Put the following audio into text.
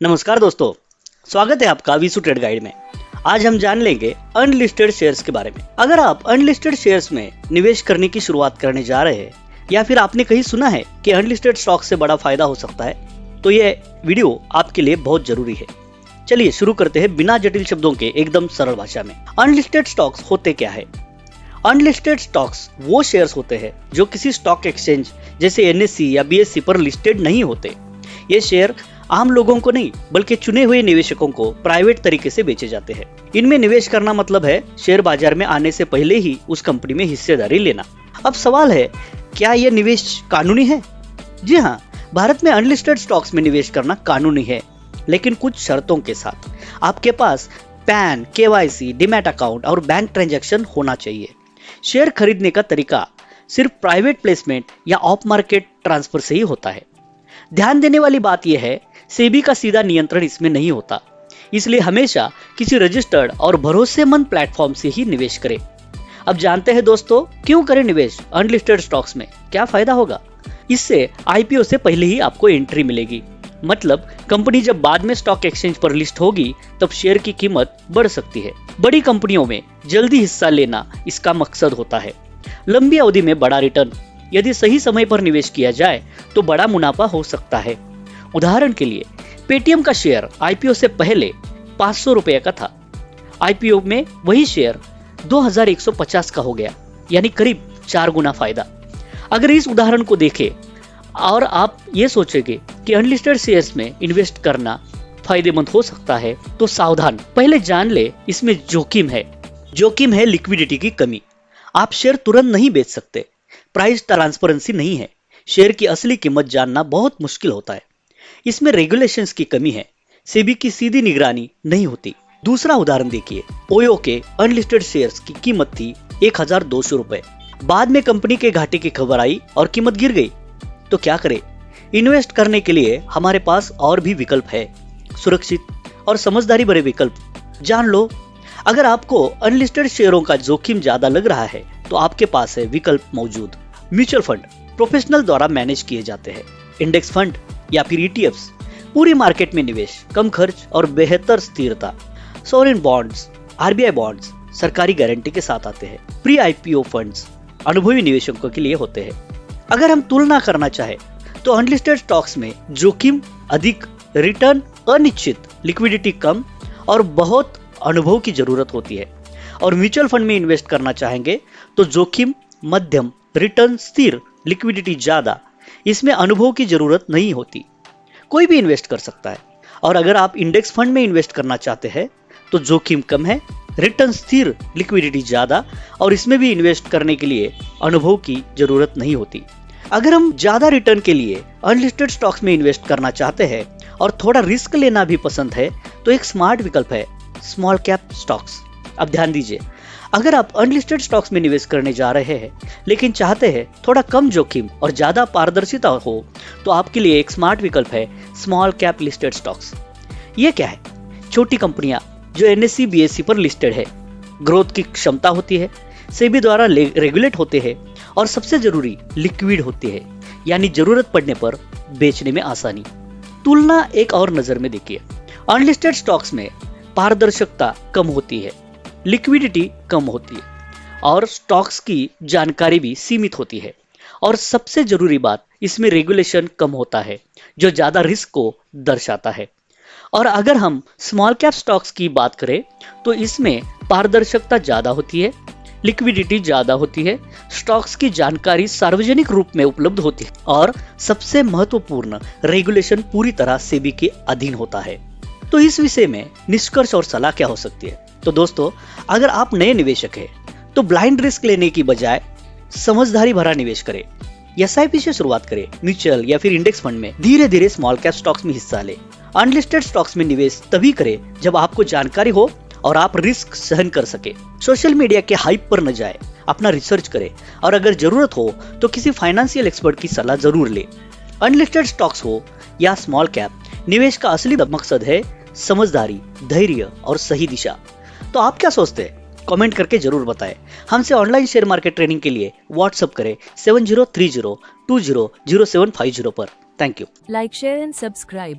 नमस्कार दोस्तों, स्वागत है आपका विशु ट्रेड गाइड में। आज हम जान लेंगे अनलिस्टेड शेयर्स के बारे में। अगर आप अनलिस्टेड शेयर्स में निवेश करने की शुरुआत करने जा रहे हैं या फिर आपने कहीं सुना है कि अनलिस्टेड स्टॉक से बड़ा फायदा हो सकता है, तो ये वीडियो आपके लिए बहुत जरूरी है। चलिए शुरू करते हैं बिना जटिल शब्दों के एकदम सरल भाषा में। अनलिस्टेड स्टॉक्स होते क्या है? अनलिस्टेड स्टॉक्स वो शेयर्स होते हैं जो किसी स्टॉक एक्सचेंज जैसे NSE या BSE पर लिस्टेड नहीं होते। ये शेयर आम लोगों को नहीं बल्कि चुने हुए निवेशकों को प्राइवेट तरीके से बेचे जाते हैं। इनमें निवेश करना मतलब है शेयर बाजार में आने से पहले ही उस कंपनी में हिस्सेदारी लेना। अब सवाल है, क्या यह निवेश कानूनी है? जी हाँ, भारत में अनलिस्टेड स्टॉक्स में निवेश करना कानूनी है, लेकिन कुछ शर्तों के साथ। आपके पास पैन, KYC, डीमैट अकाउंट और बैंक ट्रांजैक्शन होना चाहिए। शेयर खरीदने का तरीका सिर्फ प्राइवेट प्लेसमेंट या ऑफ मार्केट ट्रांसफर से ही होता है। ध्यान देने वाली बात यह है, सेबी का सीधा नियंत्रण इसमें नहीं होता, इसलिए हमेशा किसी रजिस्टर्ड और भरोसेमंद प्लेटफॉर्म से ही निवेश करें। अब जानते हैं दोस्तों, क्यों करें निवेश अनलिस्टेड स्टॉक्स में? क्या फायदा होगा? इससे IPO से पहले ही आपको एंट्री मिलेगी। मतलब कंपनी जब बाद में स्टॉक एक्सचेंज पर लिस्ट होगी तब शेयर की कीमत बढ़ सकती है। बड़ी कंपनियों में जल्दी हिस्सा लेना इसका मकसद होता है। लंबी अवधि में बड़ा रिटर्न। यदि सही समय पर निवेश किया जाए तो बड़ा मुनाफा हो सकता है। उदाहरण के लिए पेटीएम का शेयर IPO से पहले 500 रुपए का था। IPO में वही शेयर 2150 का हो गया, यानी करीब 4 गुना फायदा। अगर इस उदाहरण को देखें और आप ये सोचेंगे कि अनलिस्टेड शेयर्स में इन्वेस्ट करना फायदेमंद हो सकता है, तो सावधान। पहले जान ले, इसमें जोखिम है। जोखिम है लिक्विडिटी की कमी। आप शेयर तुरंत नहीं बेच सकते। प्राइस ट्रांसपेरेंसी नहीं है। शेयर की असली कीमत जानना बहुत मुश्किल होता है। इसमें रेगुलेशंस की कमी है। सेबी की सीधी निगरानी नहीं होती। दूसरा उदाहरण देखिए, ओयो के अनलिस्टेड शेयर्स की कीमत थी 1200 रुपए। बाद में कंपनी के घाटे की खबर आई और कीमत गिर गई। तो क्या करें? इन्वेस्ट करने के लिए हमारे पास और भी विकल्प है, सुरक्षित और समझदारी भरे विकल्प। जान लो, अगर आपको अनलिस्टेड शेयरों का जोखिम ज्यादा लग रहा है तो आपके पास है विकल्प मौजूद। म्यूचुअल फंड प्रोफेशनल द्वारा मैनेज किए जाते हैं। इंडेक्स फंड या फिर ETFs, पूरी मार्केट में निवेश, कम खर्च और बेहतर स्थिरता। सॉवरेन बॉन्ड्स, RBI बॉन्ड्स सरकारी गारंटी के साथ आते हैं। प्री IPO फंड्स अनुभवी निवेशकों के लिए होते हैं। अगर हम तुलना करना चाहे तो अनलिस्टेड स्टॉक्स में जोखिम अधिक, रिटर्न अनिश्चित, लिक्विडिटी कम और बहुत अनुभव की जरूरत होती है। और म्यूचुअल फंड में इन्वेस्ट करना चाहेंगे तो जोखिम मध्यम, रिटर्न स्थिर, लिक्विडिटी ज्यादा। इसमें अनुभव की जरूरत नहीं होती, कोई भी इन्वेस्ट कर सकता है। और अगर आप इंडेक्स फंड में इन्वेस्ट करना चाहते हैं तो जोखिम कम है, रिटर्न स्थिर, लिक्विडिटी ज्यादा और इसमें भी इन्वेस्ट करने के लिए अनुभव की जरूरत नहीं होती। अगर हम ज्यादा रिटर्न के लिए अनलिस्टेड स्टॉक्स में इन्वेस्ट करना चाहते हैं और थोड़ा रिस्क लेना भी पसंद है तो एक स्मार्ट विकल्प है स्मॉल कैप स्टॉक्स। अब ध्यान दीजिए, अगर आप अनलिस्टेड स्टॉक्स में निवेश करने जा रहे हैं लेकिन चाहते हैं थोड़ा कम जोखिम और ज्यादा पारदर्शिता हो, तो आपके लिए एक स्मार्ट विकल्प है स्मॉल कैप लिस्टेड स्टॉक्स। ये क्या है? छोटी कंपनियां जो NSE BSE पर लिस्टेड है, ग्रोथ की क्षमता होती है, सेबी द्वारा रेगुलेट होते हैं और सबसे जरूरी लिक्विड होती है, यानी जरूरत पड़ने पर बेचने में आसानी। तुलना एक और नजर में देखिए, अनलिस्टेड स्टॉक्स में पारदर्शिता कम होती है, लिक्विडिटी कम होती है और स्टॉक्स की जानकारी भी सीमित होती है। और सबसे जरूरी बात, इसमें रेगुलेशन कम होता है जो ज्यादा रिस्क को दर्शाता है। और अगर हम स्मॉल कैप स्टॉक्स की बात करें तो इसमें पारदर्शिता ज्यादा होती है, लिक्विडिटी ज्यादा होती है, स्टॉक्स की जानकारी सार्वजनिक रूप में उपलब्ध होती है और सबसे महत्वपूर्ण, रेगुलेशन पूरी तरह सेबी के अधीन होता है। तो इस विषय में निष्कर्ष और सलाह क्या हो सकती है? तो दोस्तों, अगर आप नए निवेशक हैं तो ब्लाइंड रिस्क लेने की बजाय समझदारी भरा निवेश करें। SIP से शुरुआत करें, म्यूचुअल या फिर इंडेक्स फंड में धीरे धीरे स्मॉल कैप स्टॉक्स में हिस्सा लें। अनलिस्टेड स्टॉक्स में निवेश तभी करें जब आपको जानकारी हो और आप रिस्क सहन कर सके। सोशल मीडिया के हाइप पर न जाए, अपना रिसर्च करें और अगर जरूरत हो तो किसी फाइनेंशियल एक्सपर्ट की सलाह जरूर ले। अनलिस्टेड स्टॉक्स हो या स्मॉल कैप, निवेश का असली मकसद है समझदारी, धैर्य और सही दिशा। तो आप क्या सोचते हैं? कमेंट करके जरूर बताएं। हमसे ऑनलाइन शेयर मार्केट ट्रेनिंग के लिए व्हाट्सएप करें 7030200750 पर। Thank you. Like, share and subscribe.